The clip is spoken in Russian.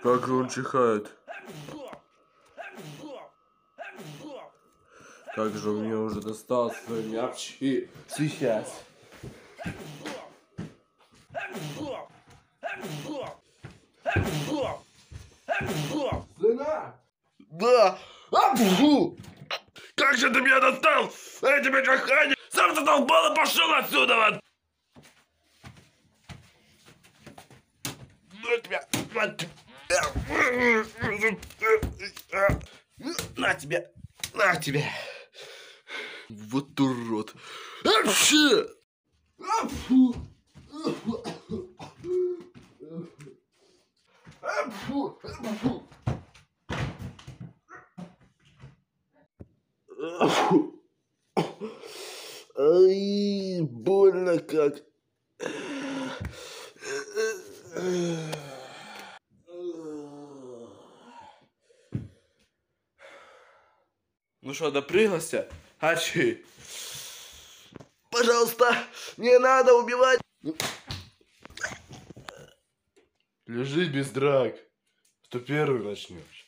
Как он чихает. Как же у меня уже достал свой мячи. Сейчас. Сына? Да. Как же ты меня достал? Я тебя чихание. Сам задолбал и пошел отсюда. Вот. На тебя. На тебя. Вот урод. Вообще. Ай, больно как. Ну что, допрыгался? Ачи. Пожалуйста, не надо убивать. Лежи без драк. Кто первый начнешь.